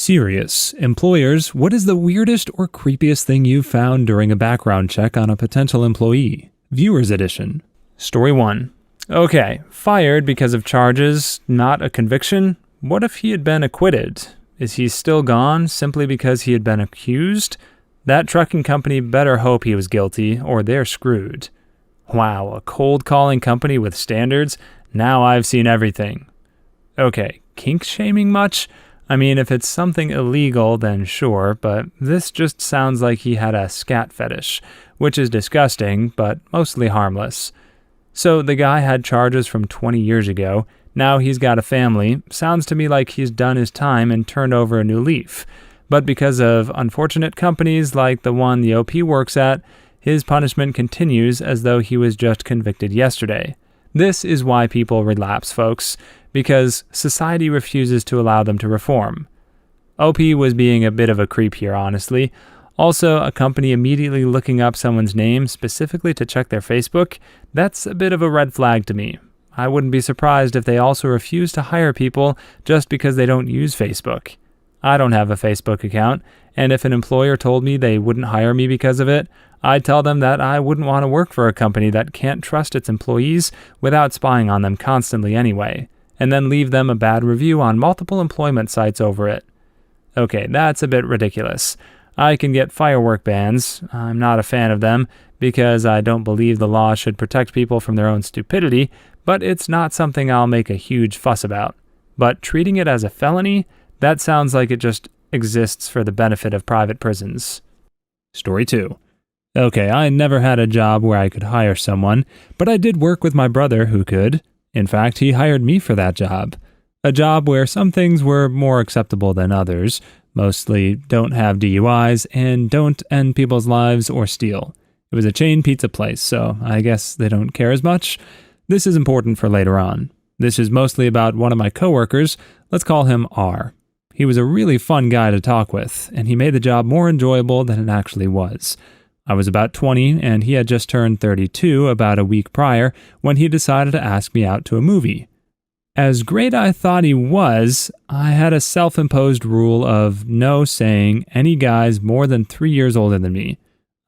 Serious. Employers, what is the weirdest or creepiest thing you've found during a background check on a potential employee? Viewers Edition. Story 1. Okay, fired because of charges, not a conviction? What if he had been acquitted? Is he still gone simply because he had been accused? That trucking company better hope he was guilty, or they're screwed. Wow, a cold-calling company with standards? Now I've seen everything. Okay, kink-shaming much? I mean, if it's something illegal, then sure, but this just sounds like he had a scat fetish, which is disgusting, but mostly harmless. So the guy had charges from 20 years ago. Now he's got a family. Sounds to me like he's done his time and turned over a new leaf. But because of unfortunate companies like the one the OP works at, his punishment continues as though he was just convicted yesterday. This is why people relapse, folks, because society refuses to allow them to reform. OP was being a bit of a creep here, honestly. Also, a company immediately looking up someone's name specifically to check their Facebook, that's a bit of a red flag to me. I wouldn't be surprised if they also refuse to hire people just because they don't use Facebook. I don't have a Facebook account, and if an employer told me they wouldn't hire me because of it, I'd tell them that I wouldn't want to work for a company that can't trust its employees without spying on them constantly anyway, and then leave them a bad review on multiple employment sites over it. Okay, that's a bit ridiculous. I can get firework bans. I'm not a fan of them because I don't believe the law should protect people from their own stupidity, but it's not something I'll make a huge fuss about. But treating it as a felony, that sounds like it just exists for the benefit of private prisons. Story 2. Okay, I never had a job where I could hire someone, but I did work with my brother who could. In fact, he hired me for that job. A job where some things were more acceptable than others, mostly don't have DUIs and don't end people's lives or steal. It was a chain pizza place, so I guess they don't care as much. This is important for later on. This is mostly about one of my coworkers. Let's call him R. He was a really fun guy to talk with, and he made the job more enjoyable than it actually was. I was about 20, and he had just turned 32 about a week prior when he decided to ask me out to a movie. As great I thought he was, I had a self-imposed rule of no saying any guys more than 3 years older than me.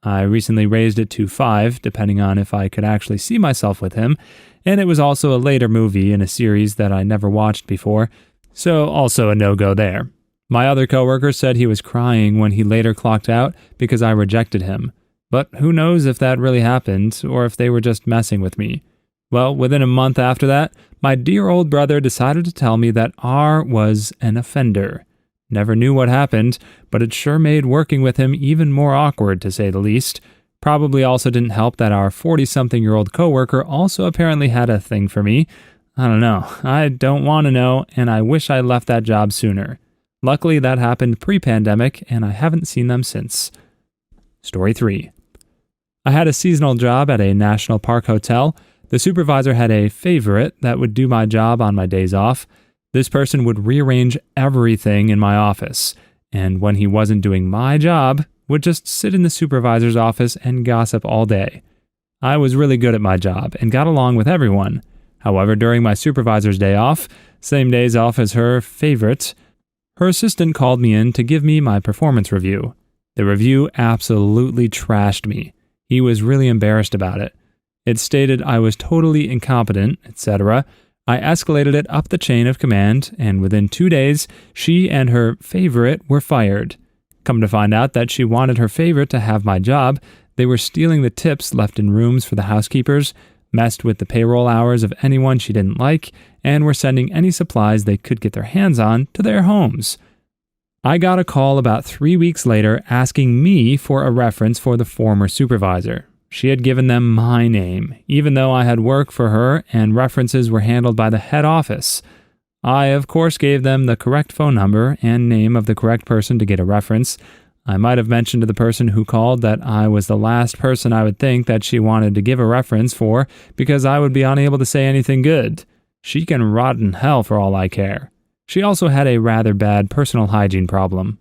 I recently raised it to 5, depending on if I could actually see myself with him, and it was also a later movie in a series that I never watched before, so also a no-go there. My other coworker said he was crying when he later clocked out because I rejected him. But who knows if that really happened, or if they were just messing with me. Well, within a month after that, my dear old brother decided to tell me that R was an offender. Never knew what happened, but it sure made working with him even more awkward, to say the least. Probably also didn't help that our 40-something-year-old coworker also apparently had a thing for me. I don't know. I don't want to know, and I wish I left that job sooner. Luckily, that happened pre-pandemic, and I haven't seen them since. Story 3. I had a seasonal job at a national park hotel. The supervisor had a favorite that would do my job on my days off. This person would rearrange everything in my office, and when he wasn't doing my job, would just sit in the supervisor's office and gossip all day. I was really good at my job and got along with everyone. However, during my supervisor's day off, same days off as her favorite, her assistant called me in to give me my performance review. The review absolutely trashed me. He was really embarrassed about it. It stated I was totally incompetent, etc. I escalated it up the chain of command, and within 2 days, she and her favorite were fired. Come to find out that she wanted her favorite to have my job, they were stealing the tips left in rooms for the housekeepers, messed with the payroll hours of anyone she didn't like, and were sending any supplies they could get their hands on to their homes. I got a call about 3 weeks later asking me for a reference for the former supervisor. She had given them my name, even though I had worked for her and references were handled by the head office. I, of course, gave them the correct phone number and name of the correct person to get a reference. I might have mentioned to the person who called that I was the last person I would think that she wanted to give a reference for because I would be unable to say anything good. She can rot in hell for all I care. She also had a rather bad personal hygiene problem.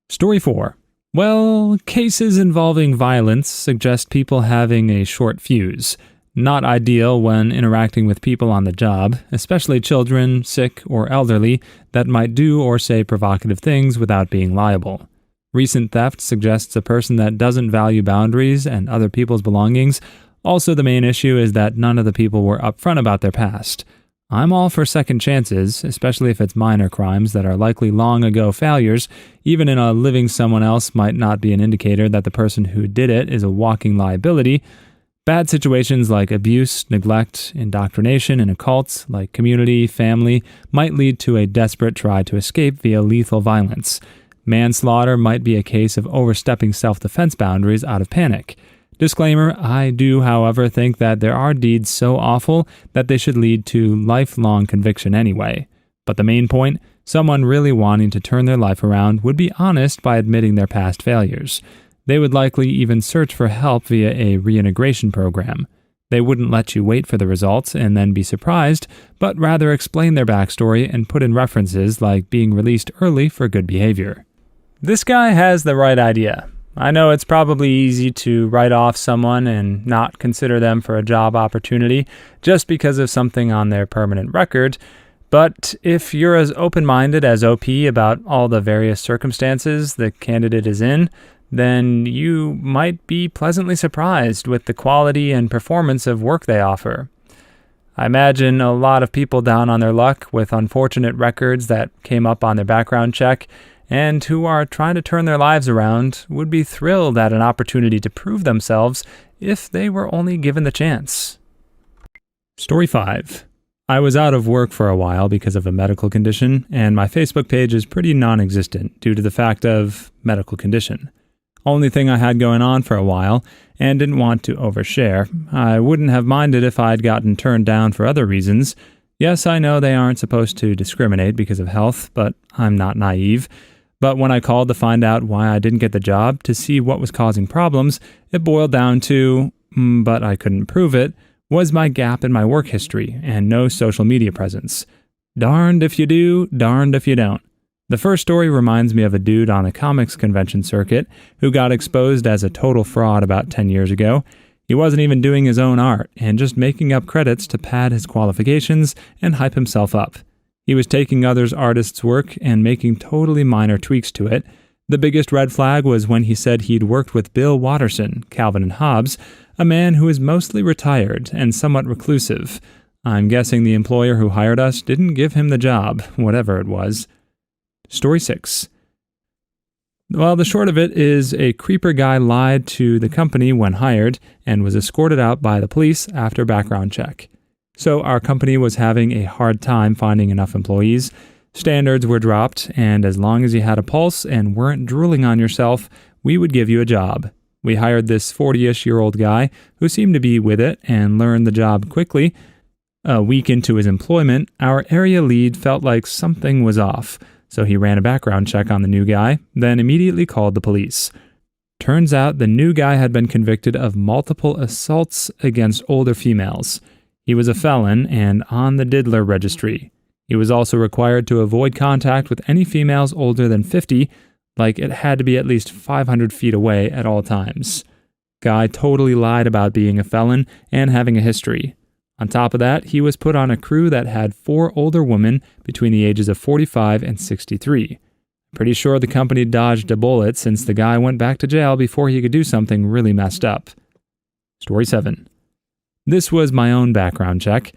Story 4. Well, cases involving violence suggest people having a short fuse. Not ideal when interacting with people on the job, especially children, sick, or elderly that might do or say provocative things without being liable. Recent theft suggests a person that doesn't value boundaries and other people's belongings. Also, the main issue is that none of the people were upfront about their past. I'm all for second chances, especially if it's minor crimes that are likely long ago failures. Even in a living someone else might not be an indicator that the person who did it is a walking liability. Bad situations like abuse, neglect, indoctrination in a cult, like community, family, might lead to a desperate try to escape via lethal violence. Manslaughter might be a case of overstepping self-defense boundaries out of panic. Disclaimer, I do, however, think that there are deeds so awful that they should lead to lifelong conviction anyway. But the main point, someone really wanting to turn their life around would be honest by admitting their past failures. They would likely even search for help via a reintegration program. They wouldn't let you wait for the results and then be surprised, but rather explain their backstory and put in references like being released early for good behavior. This guy has the right idea. I know it's probably easy to write off someone and not consider them for a job opportunity just because of something on their permanent record, but if you're as open-minded as OP about all the various circumstances the candidate is in, then you might be pleasantly surprised with the quality and performance of work they offer. I imagine a lot of people down on their luck with unfortunate records that came up on their background check and who are trying to turn their lives around would be thrilled at an opportunity to prove themselves if they were only given the chance. Story 5. I was out of work for a while because of a medical condition, and my Facebook page is pretty non-existent due to the fact of medical condition. Only thing I had going on for a while, and didn't want to overshare. I wouldn't have minded if I'd gotten turned down for other reasons. Yes, I know they aren't supposed to discriminate because of health, but I'm not naive. But when I called to find out why I didn't get the job, to see what was causing problems, it boiled down to, but I couldn't prove it, was my gap in my work history and no social media presence. Darned if you do, darned if you don't. The first story reminds me of a dude on the comics convention circuit who got exposed as a total fraud about 10 years ago. He wasn't even doing his own art and just making up credits to pad his qualifications and hype himself up. He was taking others' artists' work and making totally minor tweaks to it. The biggest red flag was when he said he'd worked with Bill Watterson, Calvin and Hobbes, a man who is mostly retired and somewhat reclusive. I'm guessing the employer who hired us didn't give him the job, whatever it was. Story 6. Well, the short of it is a creeper guy lied to the company when hired and was escorted out by the police after background check. So our company was having a hard time finding enough employees. Standards were dropped, and as long as you had a pulse and weren't drooling on yourself, we would give you a job. We hired this 40-ish-year-old guy who seemed to be with it and learned the job quickly. A week into his employment, our area lead felt like something was off, so he ran a background check on the new guy, then immediately called the police. Turns out the new guy had been convicted of multiple assaults against older females. He was a felon and on the diddler registry. He was also required to avoid contact with any females older than 50, like it had to be at least 500 feet away at all times. Guy totally lied about being a felon and having a history. On top of that, he was put on a crew that had 4 older women between the ages of 45 and 63. Pretty sure the company dodged a bullet since the guy went back to jail before he could do something really messed up. Story 7. This was my own background check.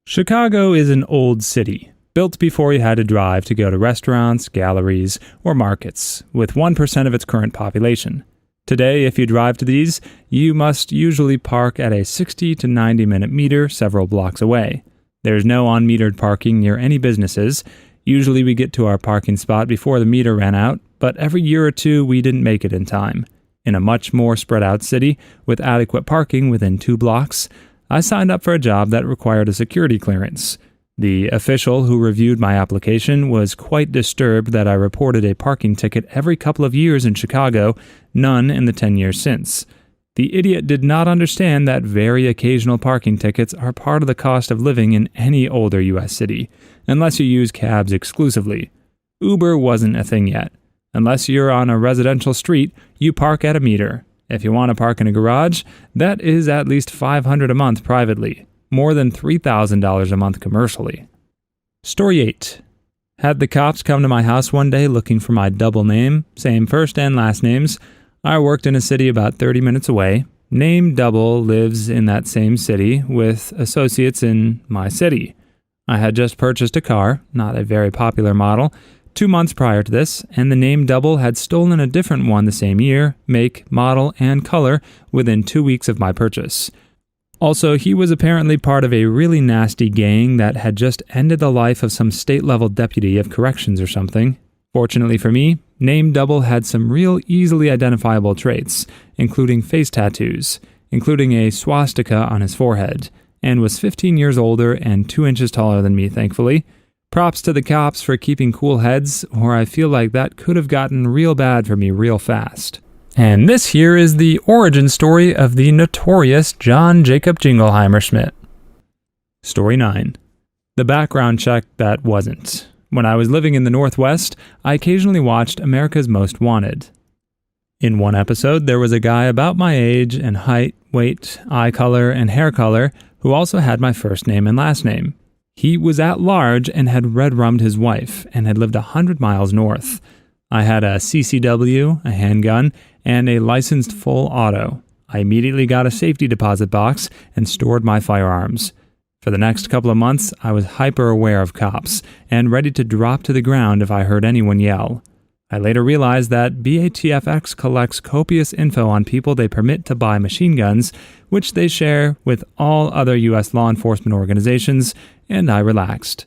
Chicago is an old city, built before you had to drive to go to restaurants, galleries, or markets, with 1% of its current population. Today, if you drive to these, you must usually park at a 60 to 90-minute meter several blocks away. There's no unmetered parking near any businesses. Usually we get to our parking spot before the meter ran out, but every year or two we didn't make it in time. In a much more spread out city, with adequate parking within 2 blocks, I signed up for a job that required a security clearance. The official who reviewed my application was quite disturbed that I reported a parking ticket every couple of years in Chicago, none in the 10 years since. The idiot did not understand that very occasional parking tickets are part of the cost of living in any older U.S. city, unless you use cabs exclusively. Uber wasn't a thing yet. Unless you're on a residential street, you park at a meter. If you want to park in a garage, that is at least $500 a month privately, more than $3,000 a month commercially. Story 8. Had the cops come to my house one day looking for my double name, same first and last names. I worked in a city about 30 minutes away. Name double lives in that same city with associates in my city. I had just purchased a car, not a very popular model, 2 months prior to this, and the name double had stolen a different one the same year, make, model, and color within 2 weeks of my purchase. Also, he was apparently part of a really nasty gang that had just ended the life of some state-level deputy of corrections or something. Fortunately for me, name double had some real easily identifiable traits, including face tattoos, including a swastika on his forehead, and was 15 years older and 2 inches taller than me, thankfully. Props to the cops for keeping cool heads, or I feel like that could have gotten real bad for me real fast. And this here is the origin story of the notorious John Jacob Jingleheimer Schmidt. Story 9. The background check that wasn't. When I was living in the Northwest, I occasionally watched America's Most Wanted. In one episode, there was a guy about my age and height, weight, eye color, and hair color who also had my first name and last name. He was at large and had red-rummed his wife and had lived 100 miles north. I had a CCW, a handgun, and a licensed full auto. I immediately got a safety deposit box and stored my firearms. For the next couple of months, I was hyper-aware of cops and ready to drop to the ground if I heard anyone yell. I later realized that BATFX collects copious info on people they permit to buy machine guns, which they share with all other U.S. law enforcement organizations, and I relaxed.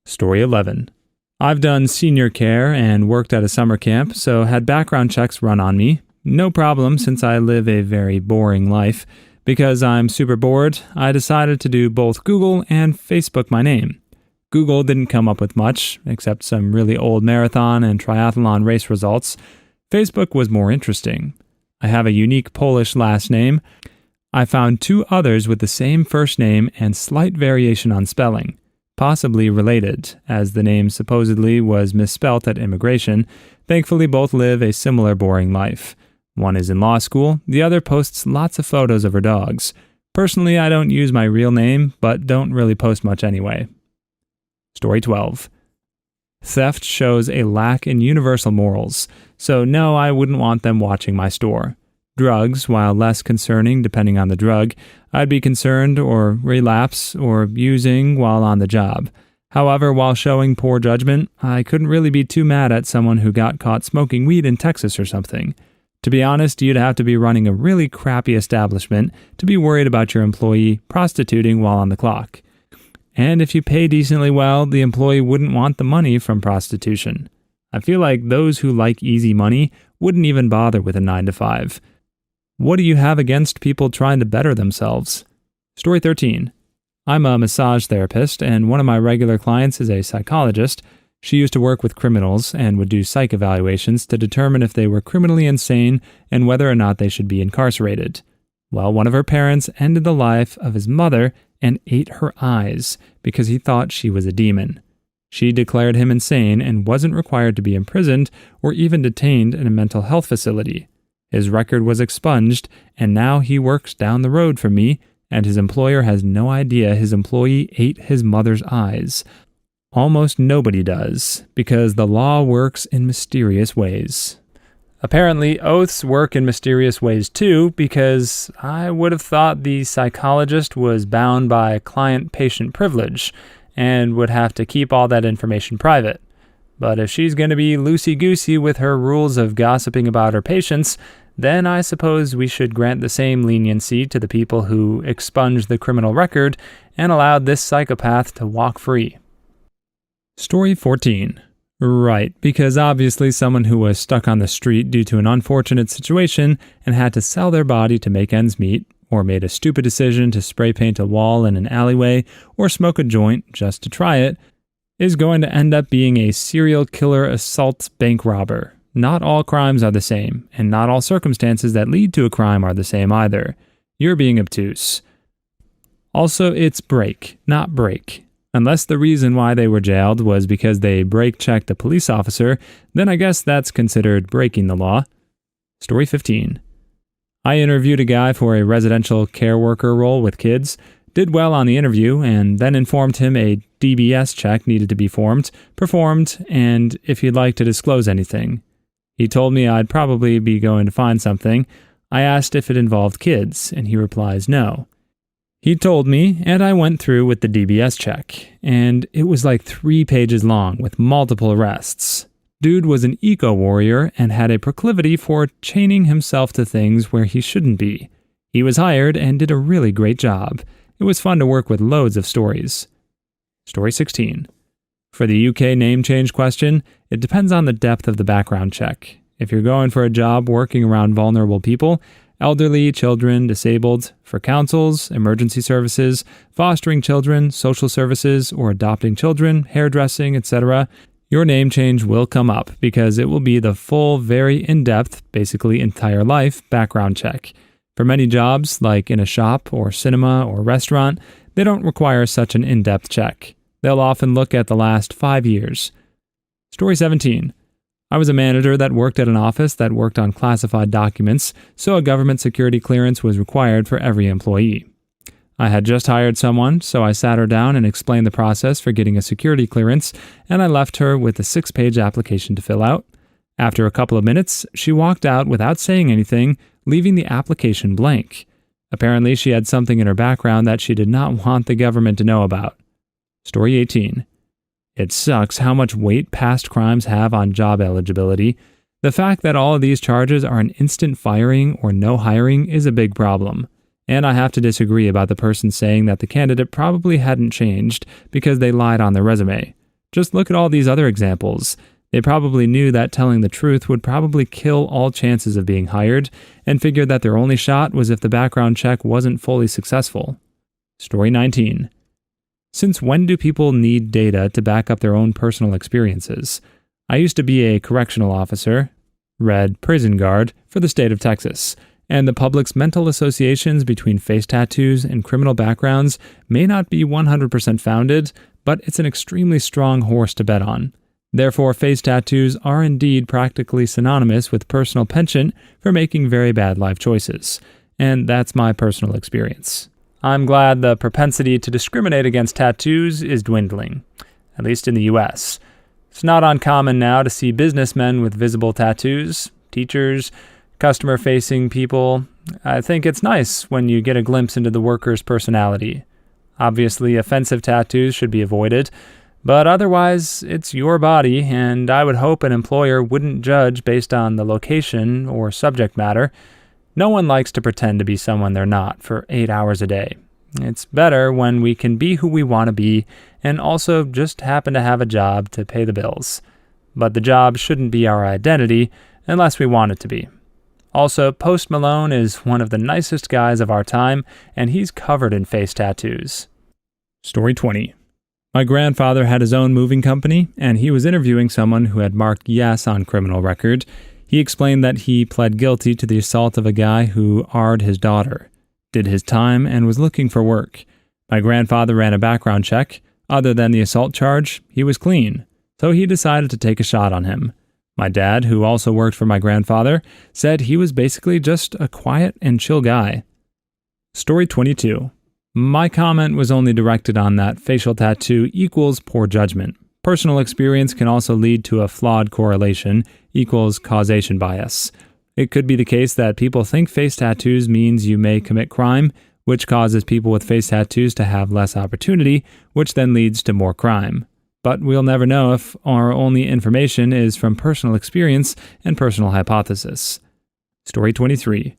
Story 11. I've done senior care and worked at a summer camp, so had background checks run on me. No problem since I live a very boring life. Because I'm super bored, I decided to do both Google and Facebook my name. Google didn't come up with much, except some really old marathon and triathlon race results. Facebook was more interesting. I have a unique Polish last name. I found 2 others with the same first name and slight variation on spelling. Possibly related, as the name supposedly was misspelt at immigration. Thankfully, both live a similar boring life. One is in law school, the other posts lots of photos of her dogs. Personally, I don't use my real name, but don't really post much anyway. Story 12. Theft shows a lack in universal morals, so no, I wouldn't want them watching my store. Drugs, while less concerning depending on the drug, I'd be concerned or relapse or using while on the job. However, while showing poor judgment, I couldn't really be too mad at someone who got caught smoking weed in Texas or something. To be honest, you'd have to be running a really crappy establishment to be worried about your employee prostituting while on the clock. And if you pay decently well, the employee wouldn't want the money from prostitution. I feel like those who like easy money wouldn't even bother with a 9-to-5. What do you have against people trying to better themselves? Story 13. I'm a massage therapist, and one of my regular clients is a psychologist. She used to work with criminals and would do psych evaluations to determine if they were criminally insane and whether or not they should be incarcerated. Well, one of her parents ended the life of his mother and ate her eyes because he thought she was a demon. She declared him insane and wasn't required to be imprisoned or even detained in a mental health facility. His record was expunged, and now he works down the road from me, and his employer has no idea his employee ate his mother's eyes. Almost nobody does, because the law works in mysterious ways. Apparently, oaths work in mysterious ways too, because I would have thought the psychologist was bound by client-patient privilege and would have to keep all that information private. But if she's going to be loosey-goosey with her rules of gossiping about her patients, then I suppose we should grant the same leniency to the people who expunged the criminal record and allowed this psychopath to walk free. Story 14. Right, because obviously someone who was stuck on the street due to an unfortunate situation and had to sell their body to make ends meet, or made a stupid decision to spray paint a wall in an alleyway or smoke a joint just to try it, is going to end up being a serial killer assault bank robber. Not all crimes are the same, and not all circumstances that lead to a crime are the same either. You're being obtuse. Also, it's break, not break. Unless the reason why they were jailed was because they brake-checked a police officer, then I guess that's considered breaking the law. Story 15. I interviewed a guy for a residential care worker role with kids, did well on the interview, and then informed him a DBS check needed to be performed, and if he'd like to disclose anything. He told me I'd probably be going to find something. I asked if it involved kids, and he replies no. He told me, and I went through with the DBS check, and it was like 3 pages long with multiple arrests. Dude was an eco-warrior and had a proclivity for chaining himself to things where he shouldn't be. He was hired and did a really great job. It was fun to work with loads of stories. Story 16. For the UK name change question, it depends on the depth of the background check. If you're going for a job working around vulnerable people, elderly, children, disabled, for councils, emergency services, fostering children, social services, or adopting children, hairdressing, etc., your name change will come up because it will be the full, very in-depth, basically entire life background check. For many jobs, like in a shop or cinema or restaurant, they don't require such an in-depth check. They'll often look at the last 5 years. Story 17. I was a manager that worked at an office that worked on classified documents, so a government security clearance was required for every employee. I had just hired someone, so I sat her down and explained the process for getting a security clearance, and I left her with a 6-page application to fill out. After a couple of minutes, she walked out without saying anything, leaving the application blank. Apparently, she had something in her background that she did not want the government to know about. Story 18. It sucks how much weight past crimes have on job eligibility. The fact that all of these charges are an instant firing or no hiring is a big problem. And I have to disagree about the person saying that the candidate probably hadn't changed because they lied on their resume. Just look at all these other examples. They probably knew that telling the truth would probably kill all chances of being hired, and figured that their only shot was if the background check wasn't fully successful. Story 19. Since when do people need data to back up their own personal experiences? I used to be a correctional officer, read prison guard, for the state of Texas, and the public's mental associations between face tattoos and criminal backgrounds may not be 100% founded, but it's an extremely strong horse to bet on. Therefore, face tattoos are indeed practically synonymous with personal penchant for making very bad life choices. And that's my personal experience. I'm glad the propensity to discriminate against tattoos is dwindling, at least in the US. It's not uncommon now to see businessmen with visible tattoos, teachers, customer-facing people. I think it's nice when you get a glimpse into the worker's personality. Obviously, offensive tattoos should be avoided, but otherwise, it's your body, and I would hope an employer wouldn't judge based on the location or subject matter. No one likes to pretend to be someone they're not for 8 hours a day. It's better when we can be who we want to be and also just happen to have a job to pay the bills. But the job shouldn't be our identity unless we want it to be. Also, Post Malone is one of the nicest guys of our time, and he's covered in face tattoos. Story 20. My grandfather had his own moving company, and he was interviewing someone who had marked yes on criminal record. He explained that he pled guilty to the assault of a guy who R-ed his daughter, did his time, and was looking for work. My grandfather ran a background check. Other than the assault charge, he was clean, so he decided to take a shot on him. My dad, who also worked for my grandfather, said he was basically just a quiet and chill guy. Story 22. My comment was only directed on that facial tattoo equals poor judgment. Personal experience can also lead to a flawed correlation equals causation bias. It could be the case that people think face tattoos means you may commit crime, which causes people with face tattoos to have less opportunity, which then leads to more crime. But we'll never know if our only information is from personal experience and personal hypothesis. Story 23.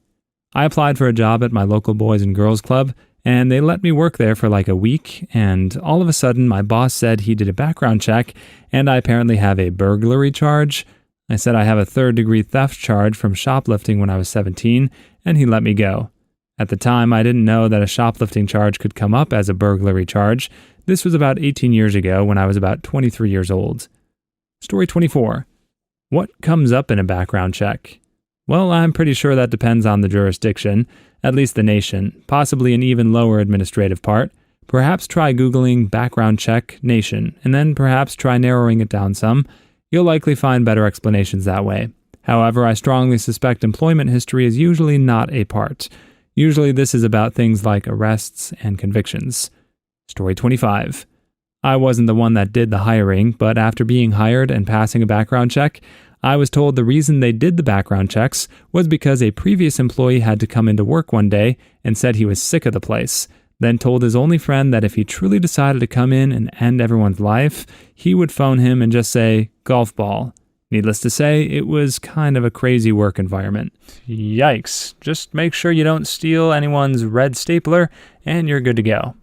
I applied for a job at my local Boys and Girls Club, and they let me work there for like a week, and all of a sudden my boss said he did a background check, and I apparently have a burglary charge. I said I have a third-degree theft charge from shoplifting when I was 17, and he let me go. At the time, I didn't know that a shoplifting charge could come up as a burglary charge. This was about 18 years ago when I was about 23 years old. Story 24. What comes up in a background check? Well, I'm pretty sure that depends on the jurisdiction, at least the nation, possibly an even lower administrative part. Perhaps try Googling background check nation, and then perhaps try narrowing it down some. You'll likely find better explanations that way. However, I strongly suspect employment history is usually not a part. Usually this is about things like arrests and convictions. Story 25. I wasn't the one that did the hiring, but after being hired and passing a background check, I was told the reason they did the background checks was because a previous employee had to come into work one day and said he was sick of the place, then told his only friend that if he truly decided to come in and end everyone's life, he would phone him and just say, "golf ball." Needless to say, it was kind of a crazy work environment. Yikes. Just make sure you don't steal anyone's red stapler, and you're good to go.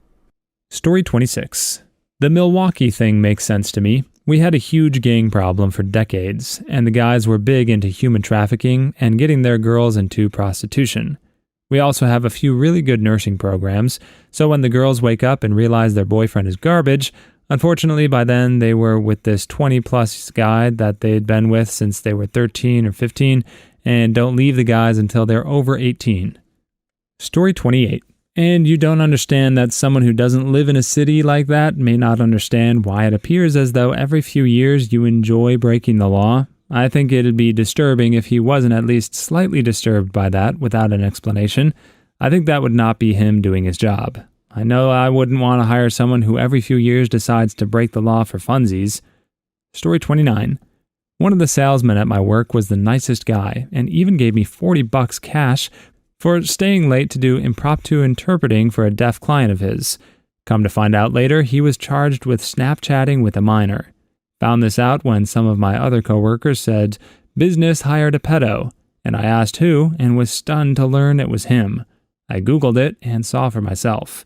Story 26. The Milwaukee thing makes sense to me. We had a huge gang problem for decades, and the guys were big into human trafficking and getting their girls into prostitution. We also have a few really good nursing programs, so when the girls wake up and realize their boyfriend is garbage, unfortunately by then they were with this 20-plus guy that they'd been with since they were 13 or 15, and don't leave the guys until they're over 18. Story 28. And you don't understand that someone who doesn't live in a city like that may not understand why it appears as though every few years you enjoy breaking the law. I think it'd be disturbing if he wasn't at least slightly disturbed by that without an explanation. I think that would not be him doing his job. I know I wouldn't want to hire someone who every few years decides to break the law for funsies. Story 29. One of the salesmen at my work was the nicest guy and even gave me $40 cash for staying late to do impromptu interpreting for a deaf client of his. Come to find out later, he was charged with Snapchatting with a minor. Found this out when some of my other coworkers said, "Business hired a pedo," and I asked who and was stunned to learn it was him. I Googled it and saw for myself.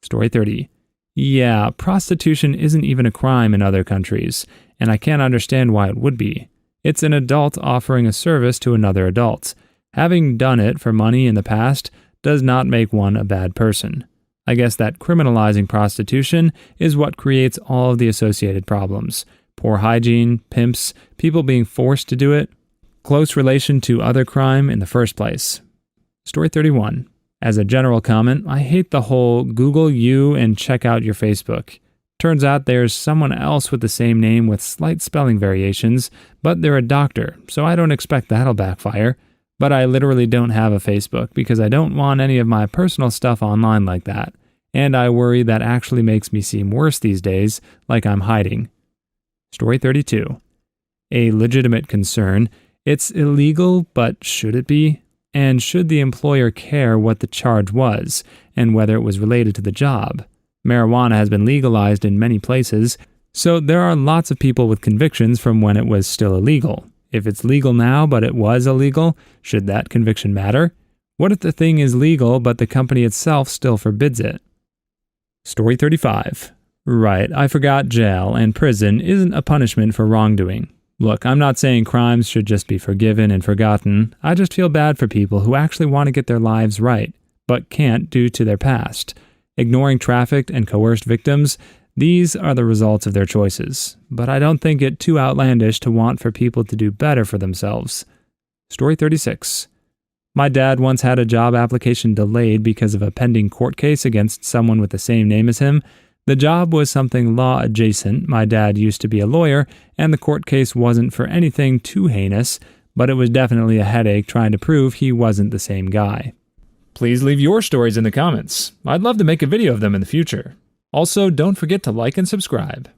Story 30. Yeah, prostitution isn't even a crime in other countries, and I can't understand why it would be. It's an adult offering a service to another adult. Having done it for money in the past does not make one a bad person. I guess that criminalizing prostitution is what creates all of the associated problems. Poor hygiene, pimps, people being forced to do it, close relation to other crime in the first place. Story 31. As a general comment, I hate the whole Google you and check out your Facebook. Turns out there's someone else with the same name with slight spelling variations, but they're a doctor, so I don't expect that'll backfire. But I literally don't have a Facebook because I don't want any of my personal stuff online like that, and I worry that actually makes me seem worse these days, like I'm hiding. Story 32. A legitimate concern. It's illegal, but should it be? And should the employer care what the charge was, and whether it was related to the job? Marijuana has been legalized in many places, so there are lots of people with convictions from when it was still illegal. If it's legal now, but it was illegal, should that conviction matter? What if the thing is legal, but the company itself still forbids it? Story 35. Right, I forgot jail and prison isn't a punishment for wrongdoing. Look, I'm not saying crimes should just be forgiven and forgotten. I just feel bad for people who actually want to get their lives right, but can't due to their past. Ignoring trafficked and coerced victims, these are the results of their choices, but I don't think it too outlandish to want for people to do better for themselves. Story 36. My dad once had a job application delayed because of a pending court case against someone with the same name as him. The job was something law adjacent. My dad used to be a lawyer, and the court case wasn't for anything too heinous, but it was definitely a headache trying to prove he wasn't the same guy. Please leave your stories in the comments. I'd love to make a video of them in the future. Also, don't forget to like and subscribe.